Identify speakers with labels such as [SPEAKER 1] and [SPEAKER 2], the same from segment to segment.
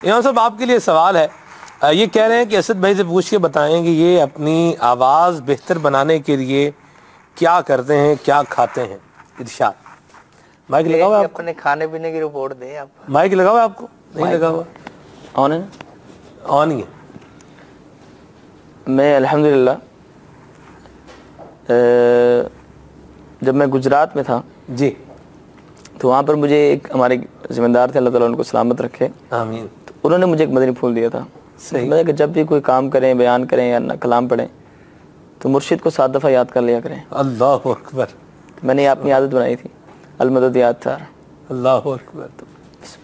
[SPEAKER 1] امام صاحب آپ کے لیے سوال ہے، یہ کہہ رہے ہیں کہ اسد بھائی سے پوچھ کے بتائیں کہ یہ اپنی آواز بہتر بنانے کے لیے کیا کرتے ہیں، کیا کھاتے ہیں؟ ارشاد۔ مائک لگا ہوا ہے آپ کو؟
[SPEAKER 2] اپنے کھانے پینے کی رپورٹ دیں آپ۔
[SPEAKER 1] مائک لگا ہوا ہے آپ کو؟ نہیں لگا ہوا؟
[SPEAKER 3] آن ہے؟
[SPEAKER 1] آن ہی ہے۔
[SPEAKER 3] میں الحمدللہ جب میں گجرات میں تھا
[SPEAKER 1] جی،
[SPEAKER 3] تو وہاں پر مجھے ایک ہمارے ذمہ دار تھے، اللہ تعالیٰ ان کو سلامت رکھے،
[SPEAKER 1] آمین۔
[SPEAKER 3] تو انہوں نے مجھے ایک مدنی پھول دیا تھا۔
[SPEAKER 1] صحیح۔
[SPEAKER 3] میں کہ جب بھی کوئی کام کریں، بیان کریں یا کلام پڑھیں تو مرشد کو 7 دفعہ یاد کر لیا کریں۔
[SPEAKER 1] اللہ اکبر۔
[SPEAKER 3] میں نے اپنی عادت بنائی تھی، المدد یاد تھا،
[SPEAKER 1] اللہ اکبر۔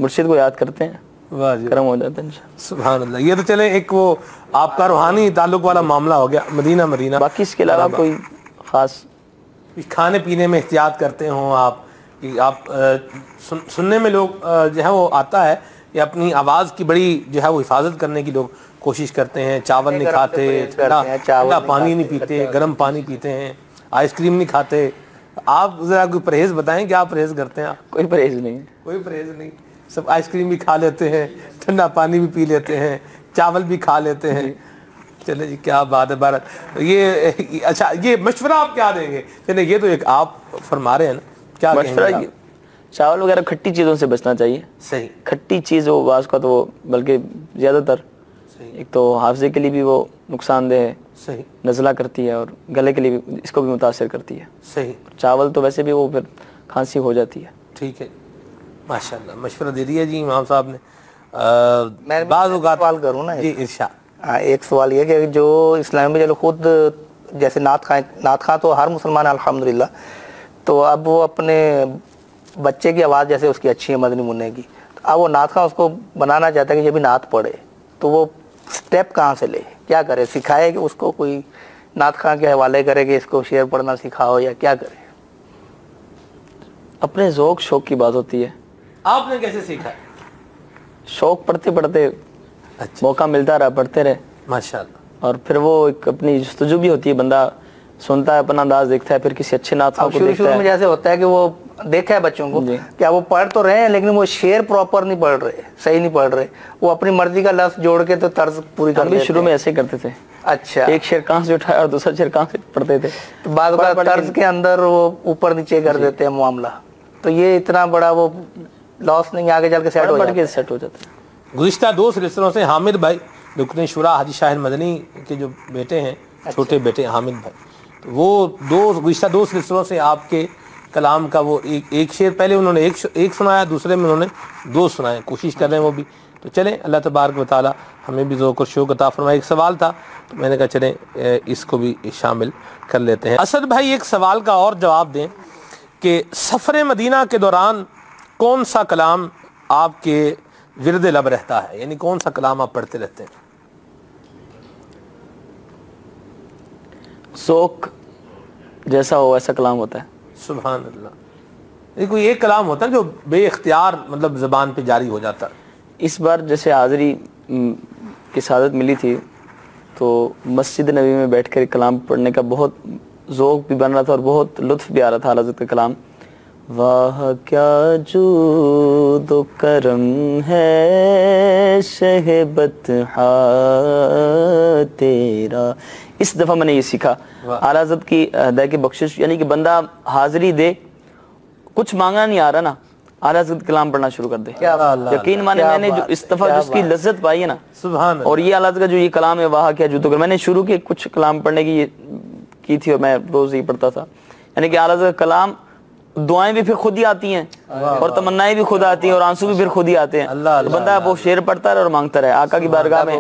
[SPEAKER 3] مرشد کو یاد کرتے ہیں،
[SPEAKER 1] واہ جی،
[SPEAKER 3] کرم ہو جاتا ہے انشاءاللہ۔
[SPEAKER 1] سبحان اللہ۔ یہ تو چلے ایک وہ آپ کا روحانی تعلق والا معاملہ ہو گیا، مدینہ مدینہ۔
[SPEAKER 3] باقی اس کے علاوہ کوئی خاص
[SPEAKER 1] کھانے پینے میں احتیاط کرتے ہوں آپ، کہ آپ سننے میں لوگ جو ہے وہ آتا ہے کہ اپنی آواز کی بڑی جو ہے وہ حفاظت کرنے کی لوگ کوشش کرتے ہیں، چاول نہیں کھاتے، ٹھنڈا پانی نہیں پیتے، گرم پانی پیتے ہیں، آئس کریم نہیں کھاتے۔ آپ ذرا کوئی پرہیز بتائیں، کیا پرہیز کرتے ہیں آپ؟
[SPEAKER 3] کوئی پرہیز نہیں ہے۔
[SPEAKER 1] کوئی پرہیز نہیں، سب آئس کریم بھی کھا لیتے ہیں، ٹھنڈا پانی بھی پی لیتے ہیں، چاول بھی کھا لیتے ہیں۔ چلے جی، کیا بات ہے بھارت۔ یہ اچھا، یہ مشورہ آپ کیا دیں گے؟ چلے یہ تو ایک آپ فرما رہے ہیں نا، کیا
[SPEAKER 3] مشورہ
[SPEAKER 1] کہیں گے؟
[SPEAKER 3] چاول وغیرہ کھٹی چیزوں سے بچنا چاہیے۔
[SPEAKER 1] صحیح
[SPEAKER 3] کھٹی چیز وہ بعض کا تو بلکہ زیادہ تر
[SPEAKER 1] صحیح
[SPEAKER 3] ایک تو حافظے کے لیے بھی وہ نقصان دہ ہے،
[SPEAKER 1] صحیح
[SPEAKER 3] نزلہ کرتی ہے، اور گلے کے لیے بھی اس کو بھی متاثر کرتی ہے۔
[SPEAKER 1] صحیح،
[SPEAKER 3] چاول تو ویسے بھی وہ پھر کھانسی ہو جاتی ہے۔
[SPEAKER 1] ٹھیک ہے، ماشاء اللہ مشورہ دے دیا جی امام صاحب نے۔
[SPEAKER 2] میں
[SPEAKER 1] بعض اوقات
[SPEAKER 2] سوال کروں نا،
[SPEAKER 1] جی ارشاد۔
[SPEAKER 2] ایک سوال یہ کہ جو اسلام میں چلو خود جیسے نعت خواں تو ہر مسلمان ہے الحمدللہ، تو اب وہ اپنے بچے کی آواز جیسے اس کی اچھی ہے مدنی منع کی، تو اب وہ نعت خواں اس کو بنانا چاہتا ہے کہ یہ بھی نعت پڑھے، تو وہ سٹیپ کہاں سے لے، کیا کرے؟ سکھائے کہ اس کو کوئی نعت خواں کے حوالے کرے کہ اس کو شعر پڑھنا سکھاؤ، یا کیا کرے؟
[SPEAKER 3] اپنے ذوق شوق کی بات ہوتی ہے۔
[SPEAKER 1] آپ نے کیسے سیکھا؟
[SPEAKER 3] شوق پڑھتے پڑھتے
[SPEAKER 1] اچھا،
[SPEAKER 3] موقع ملتا رہا، پڑھتے رہے،
[SPEAKER 1] ماشاء اللہ۔
[SPEAKER 3] اور پھر وہ ایک اپنی جستجو بھی ہوتی ہے، بندہ سنتا ہے، اپنا انداز دیکھتا ہے، پھر کسی اچھے نعت خواں
[SPEAKER 2] اب
[SPEAKER 3] کو
[SPEAKER 2] شروع
[SPEAKER 3] دیکھتا
[SPEAKER 2] میں
[SPEAKER 3] ہے۔
[SPEAKER 2] جیسے ہوتا ہے کہ وہ دیکھا ہے بچوں کو
[SPEAKER 3] جی۔
[SPEAKER 2] کیا وہ پڑھ تو رہے ہیں لیکن وہ شعر پراپر نہیں پڑھ رہے، صحیح نہیں پڑھ رہے، وہ اپنی مرضی کا لفظ جوڑ کے تو طرز پوری کر
[SPEAKER 3] ہم بھی
[SPEAKER 2] دیتے
[SPEAKER 3] شروع
[SPEAKER 2] ہیں۔
[SPEAKER 3] میں ایسے ہی کرتے تھے،
[SPEAKER 2] اچھا،
[SPEAKER 3] ایک شعر کہاں سے اٹھایا اور دوسرا شعر کہاں سے پڑھتے تھے،
[SPEAKER 2] تو بعض اوقات طرز کے اندر وہ اوپر نیچے کر دیتے ہیں معاملہ، تو یہ اتنا بڑا وہ لاس نہیں، آگے چل کے سیٹ ہو
[SPEAKER 3] پڑھ
[SPEAKER 2] جاتا
[SPEAKER 3] کے
[SPEAKER 2] ہے۔
[SPEAKER 3] سیٹ ہو جاتا ہے۔
[SPEAKER 1] گزشتہ 2 سلسلوں سے حامد بھائی رکن شورا حاجی شاہر مدنی کے جو بیٹے ہیں، چھوٹے بیٹے حامد بھائی، تو وہ گزشتہ 2 سلسلوں سے آپ کے کلام کا وہ ایک شعر پہلے انہوں نے ایک سنایا، دوسرے میں انہوں نے 2 سنائے، کوشش کر رہے ہیں وہ بھی۔ تو چلیں اللہ تبارک و تعالی ہمیں بھی ذوق اور شوق عطا فرمائے۔ ایک سوال تھا تو میں نے کہا چلیں اس کو بھی شامل کر لیتے ہیں۔ اسد بھائی ایک سوال کا اور جواب دیں کہ سفر مدینہ کے دوران کون سا کلام آپ کے ورد لب رہتا ہے، یعنی کون سا کلام آپ پڑھتے رہتے ہیں؟
[SPEAKER 3] ذوق جیسا ہو ویسا کلام ہوتا ہے۔
[SPEAKER 1] سبحان اللہ۔ یہ کوئی ایک کلام ہوتا ہے جو بے اختیار مطلب زبان پہ جاری ہو جاتا ہے؟
[SPEAKER 3] اس بار جیسے حاضری کی سعادت ملی تھی تو مسجد نبی میں بیٹھ کر کلام پڑھنے کا بہت ذوق بھی بن رہا تھا اور بہت لطف بھی آ رہا تھا حضرت کا کلام۔ واہ کیا جود و کرم ہے شہ بطحا تیرا، اس دفعہ میں نے یہ سیکھا اعلیٰ حضرت کی ہدایت کی بخشش، یعنی کہ بندہ حاضری دے، کچھ مانگنا نہیں آ رہا نا، اعلیٰ حضرت کلام پڑھنا شروع کر دے۔ یقین مانے میں نے جو اس دفعہ جس کی لذت پائی ہے نا،
[SPEAKER 1] سبحان اللہ۔
[SPEAKER 3] اور یہ اعلیٰ حضرت کا جو یہ کلام ہے واہ کیا جود و کرم، میں نے شروع کے کچھ کلام پڑھنے کی تھی اور میں روز ہی پڑھتا تھا، یعنی کہ اعلیٰ حضرت کا کلام، دعائیں بھی پھر خود ہی آتی ہیں اور تمنائیں بھی خود آتی ہیں اور آنسو بھی پھر خود ہی آتے ہیں، تو بندہ وہ شعر پڑھتا رہے اور مانگتا رہے آقا کی بارگاہ میں۔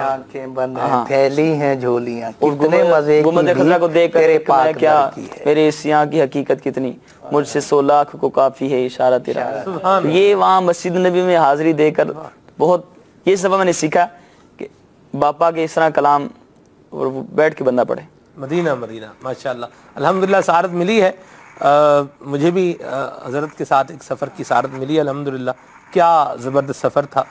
[SPEAKER 2] آنکھیں بند ہیں، پھیلی ہیں جھولیاں،
[SPEAKER 3] اور
[SPEAKER 2] کتنے مزے کی
[SPEAKER 3] گنبد خضرا کو دیکھ کر
[SPEAKER 2] تیرے
[SPEAKER 3] کہ میں
[SPEAKER 2] پاک
[SPEAKER 3] کیا،
[SPEAKER 2] در کی ہے۔
[SPEAKER 3] میرے اس یہاں کی حقیقت کتنی، مجھ سے 100 لاکھ کو کافی ہے اشارہ تیرا۔ یہ وہاں مسجد نبی میں حاضری دے کر بہت، یہ سبب میں نے سیکھا کہ باپا کے اس طرح کلام اور وہ بیٹھ کے بندہ پڑھے۔
[SPEAKER 1] مدینہ مدینہ ماشاءاللہ، الحمدللہ سعادت ملی ہے۔ مجھے بھی حضرت کے ساتھ ایک سفر کی سعادت ملی ہے الحمدللہ۔ کیا زبردست سفر تھا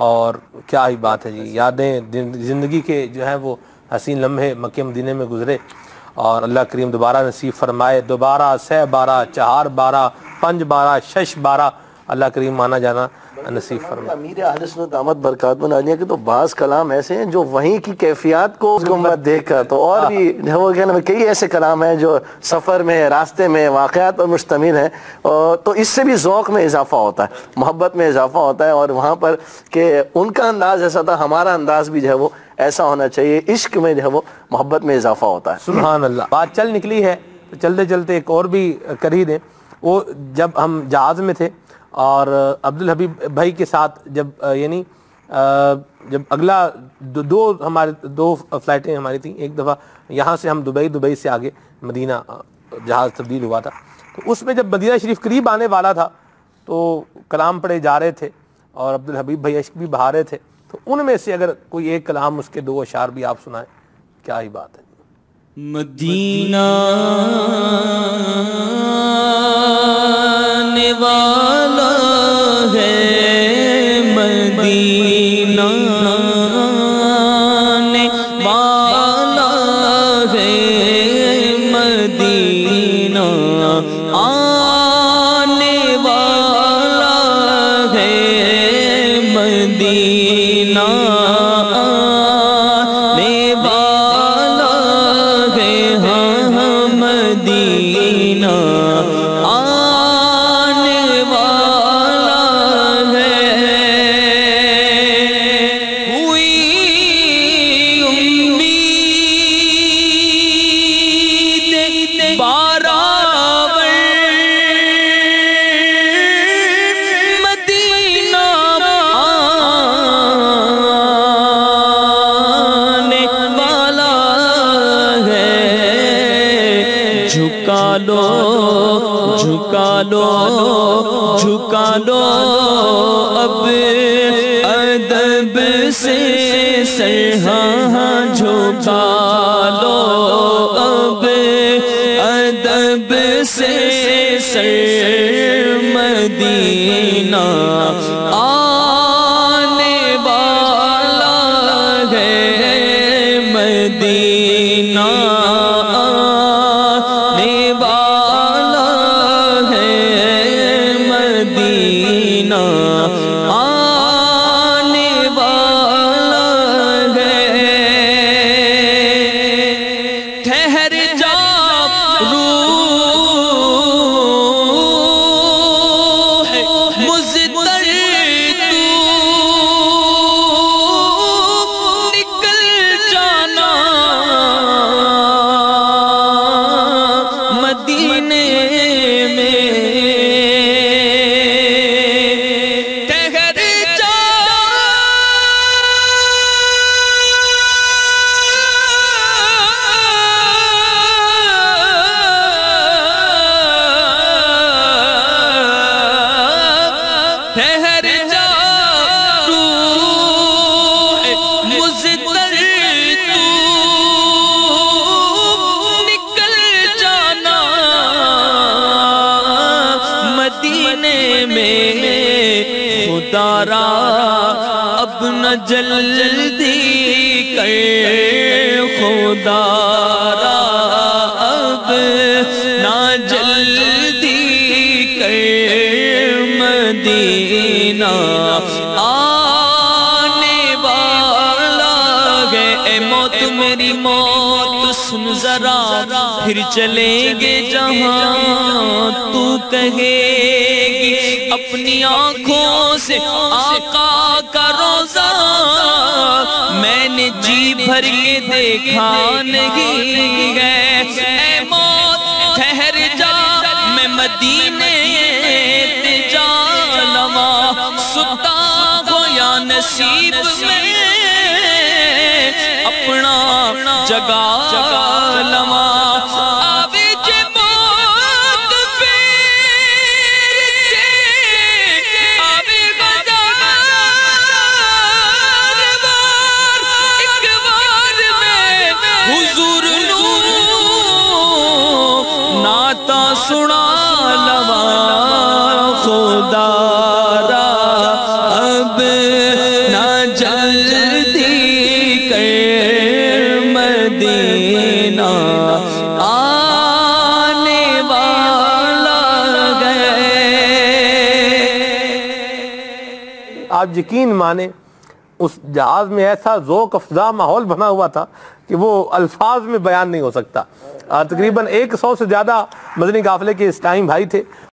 [SPEAKER 1] اور کیا ہی بات ہے جی، یادیں زندگی کے جو ہیں وہ حسین لمحے مکہ مدینے میں گزرے، اور اللہ کریم دوبارہ نصیب فرمائے، دوبارہ 6 بارہ 4 بارہ 5 بارہ 6 بارہ اللہ کریم مانا جانا نصیب فرمائے۔
[SPEAKER 4] امیر اہل سنت دامت برکاتہ عالیہ کے تو بعض کلام ایسے ہیں جو وہیں کی کیفیات کو مت دیکھ کر تو اور بھی وہ کہنا کئی ایسے کلام ہیں جو سفر میں راستے میں واقعات پر مشتمل ہیں، تو اس سے بھی ذوق میں اضافہ ہوتا ہے، محبت میں اضافہ ہوتا ہے، اور وہاں پر کہ ان کا انداز ایسا تھا، ہمارا انداز بھی جو ہے وہ ایسا ہونا چاہیے، عشق میں جو ہے وہ محبت میں اضافہ ہوتا ہے۔
[SPEAKER 1] سبحان اللہ۔ بات چل نکلی ہے تو چلتے چلتے ایک اور بھی کر ہی دیں۔ وہ جب ہم جہاز میں تھے اور عبدالحبیب بھائی کے ساتھ جب یعنی جب اگلا دو فلائٹیں ہماری تھیں، ایک دفعہ یہاں سے ہم دبئی سے آگے مدینہ جہاز تبدیل ہوا تھا، تو اس میں جب مدینہ شریف قریب آنے والا تھا تو کلام پڑھے جا رہے تھے اور عبدالحبیب بھائی اشک بھی بہا رہے تھے، تو ان میں سے اگر کوئی ایک کلام اس کے 2 اشعار بھی آپ سنائیں، کیا ہی بات ہے۔
[SPEAKER 5] مدینہ آنے والا ہے، مدینہ آنے والا ہے، مدینہ آنے والا ہے، مدینہ جھکا لو اب ادب سے سر، ہاں جھکا لو اب ادب سے سر، مدینہ آنے والا ہے، مدینہ آنے والا ہے، مدینہ آنے والا ہے۔ ٹھہر جا روح مضطر تو نکل جانا مدینے اب نہ جلدی کر خدا را، اب نہ جلدی کر، مدینہ آنے والا ہے۔ اے موت میری موت سن ذرا، پھر چلیں گے جہاں تو کہے گی، اپنی آنکھوں سے آقا کا روضہ میں نے جی بھر کے دیکھا نہیں ہے۔ اے موت ٹھہر جا، میں مدینے تے جا لواں، ستا ہو یا نصیب میں اپنا جگہ لواں۔ سنا لواں خدا را، اب نہ جلدی کر، مدینہ آنے والا ہے۔
[SPEAKER 1] آپ یقین مانیں اس جہاز میں ایسا ذوق افزا ماحول بنا ہوا تھا کہ وہ الفاظ میں بیان نہیں ہو سکتا. تقریباً 100 سے زیادہ مدنی قافلے کے اس ٹائم بھائی تھے.